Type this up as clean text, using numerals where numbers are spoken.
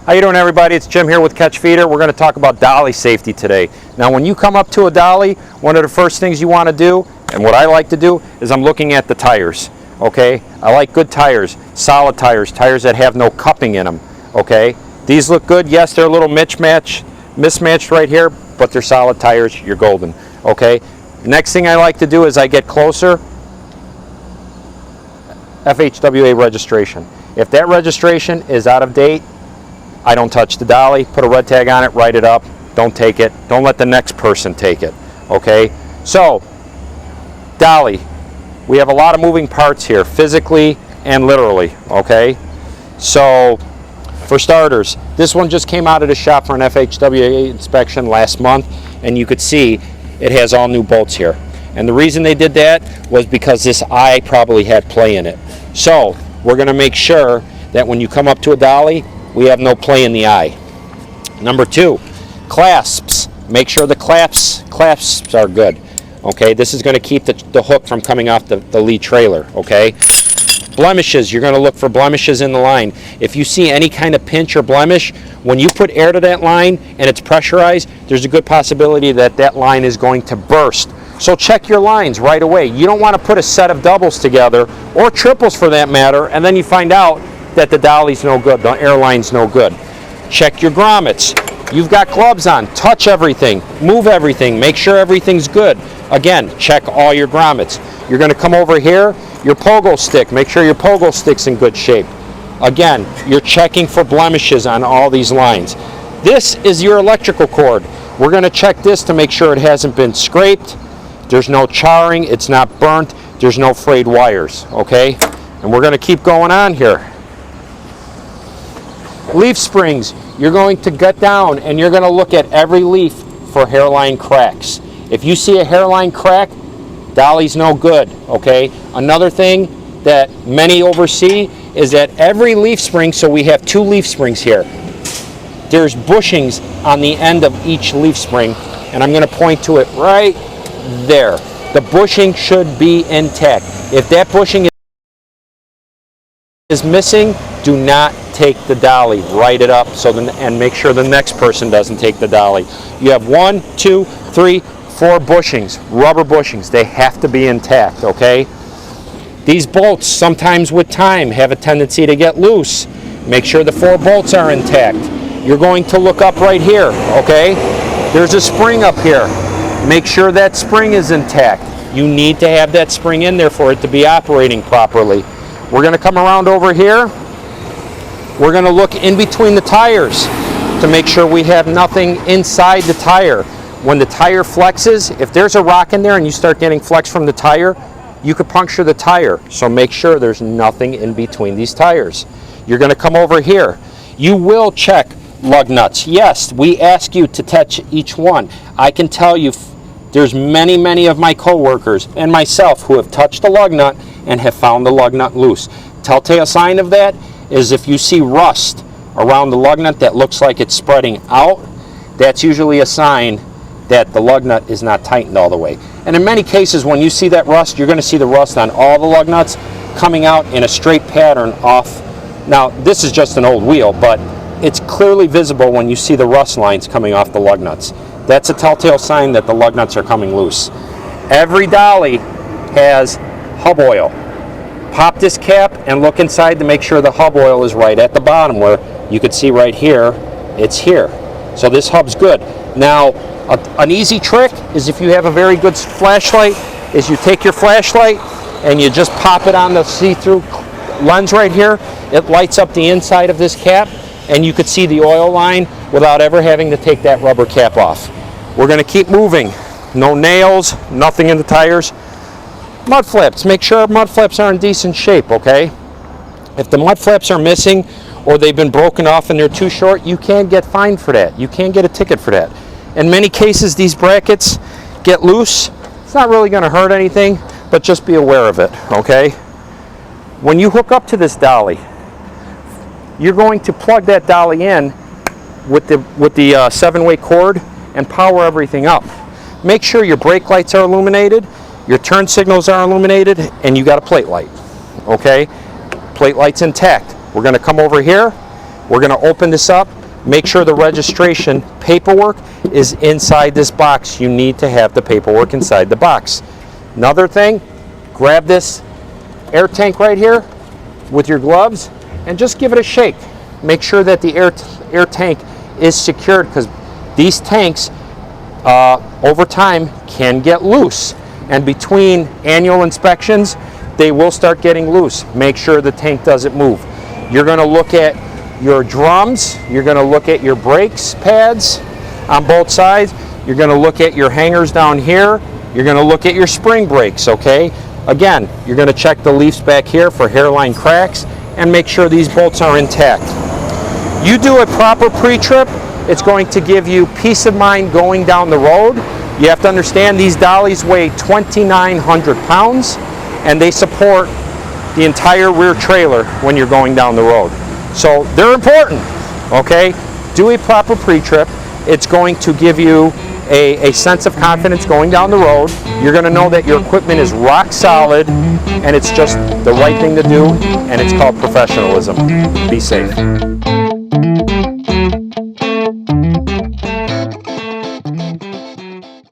How you doing, everybody? It's Jim here with Catch Feeder. We're going to talk about dolly safety today. Now, when you come up to a dolly, one of the first things you want to do, and what I like to do, is I'm looking at the tires. Okay, I like good tires, solid tires, tires that have no cupping in them. Okay, these look good. Yes, they're a little mismatched right here, but they're solid tires. You're golden. Okay. Next thing I like to do is I get closer. FHWA registration. If that registration is out of date, I don't touch the dolly. Put a red tag on it, write it up. Don't take it. Don't let the next person take it. Okay? So, dolly. We have a lot of moving parts here, physically and literally. Okay? So, for starters, this one just came out of the shop for an FHWA inspection last month, and you could see it has all new bolts here. And the reason they did that was because this eye probably had play in it. So, we're going to make sure that when you come up to a dolly, we have no play in the eye. Number two, clasps. Make sure the clasps are good. Okay, this is going to keep the hook from coming off the lead trailer. Okay, blemishes. You're going to look for blemishes in the line. If you see any kind of pinch or blemish, when you put air to that line and it's pressurized, there's a good possibility that that line is going to burst. So check your lines right away. You don't want to put a set of doubles together, or triples for that matter, and then you find out that the dolly's no good, the airline's no good. Check your grommets. You've got gloves on. Touch everything. Move everything. Make sure everything's good. Again, check all your grommets. You're going to come over here. Your pogo stick. Make sure your pogo stick's in good shape. Again, you're checking for blemishes on all these lines. This is your electrical cord. We're going to check this to make sure it hasn't been scraped. There's no charring. It's not burnt. There's no frayed wires. Okay? And we're going to keep going on here. Leaf springs, you're going to get down and you're going to look at every leaf for hairline cracks. If you see a hairline crack, dolly's no good, okay? Another thing that many oversee is that every leaf spring, so we have two leaf springs here, there's bushings on the end of each leaf spring, and I'm going to point to it right there. The bushing should be intact. If that bushing is missing, do not take the dolly. Write it up and make sure the next person doesn't take the dolly. You have 1, 2, 3, 4 bushings, rubber bushings. They have to be intact, okay? These bolts, sometimes with time, have a tendency to get loose. Make sure the 4 bolts are intact. You're going to look up right here, okay? There's a spring up here. Make sure that spring is intact. You need to have that spring in there for it to be operating properly. We're going to come around over here. We're going to look in between the tires to make sure we have nothing inside the tire. When the tire flexes, if there's a rock in there and you start getting flex from the tire, you could puncture the tire. So make sure there's nothing in between these tires. You're going to come over here. You will check lug nuts. Yes, we ask you to touch each one. I can tell you there's many of my coworkers and myself who have touched the lug nut and have found the lug nut loose. Telltale sign of that is if you see rust around the lug nut that looks like it's spreading out, that's usually a sign that the lug nut is not tightened all the way. And in many cases, when you see that rust, you're going to see the rust on all the lug nuts coming out in a straight pattern off. Now, this is just an old wheel, but it's clearly visible when you see the rust lines coming off the lug nuts. That's a telltale sign that the lug nuts are coming loose. Every dolly has hub oil. Pop this cap and look inside to make sure the hub oil is right at the bottom, where you can see right here, it's here. So this hub's good. Now, an easy trick is, if you have a very good flashlight, is you take your flashlight and you just pop it on the see-through lens right here. It lights up the inside of this cap, and you could see the oil line without ever having to take that rubber cap off. We're going to keep moving. No nails, nothing in the tires. Mud flaps, make sure mud flaps are in decent shape, okay? If the mud flaps are missing or they've been broken off and they're too short, you can get fined for that. You can get a ticket for that. In many cases, these brackets get loose. It's not really going to hurt anything, but just be aware of it, okay? When you hook up to this dolly, you're going to plug that dolly in with the 7-way cord and power everything up. Make sure your brake lights are illuminated, your turn signals are illuminated, and you got a plate light, okay? Plate light's intact. We're going to come over here. We're going to open this up, make sure the registration paperwork is inside this box. You need to have the paperwork inside the box. Another thing, grab this air tank right here with your gloves and just give it a shake. Make sure that the air tank is secured, because these tanks over time can get loose, and between annual inspections they will start getting loose. Make sure the tank doesn't move. You're going to look at your drums, you're going to look at your brakes pads on both sides, you're going to look at your hangers down here, you're going to look at your spring brakes, okay? Again, you're going to check the leaves back here for hairline cracks and make sure these bolts are intact. You do a proper pre-trip, it's going to give you peace of mind going down the road. You have to understand these dollies weigh 2,900 pounds and they support the entire rear trailer when you're going down the road. So they're important, okay? Do a proper pre-trip. It's going to give you a sense of confidence going down the road. You're going to know that your equipment is rock solid and it's just the right thing to do, and it's called professionalism. Be safe.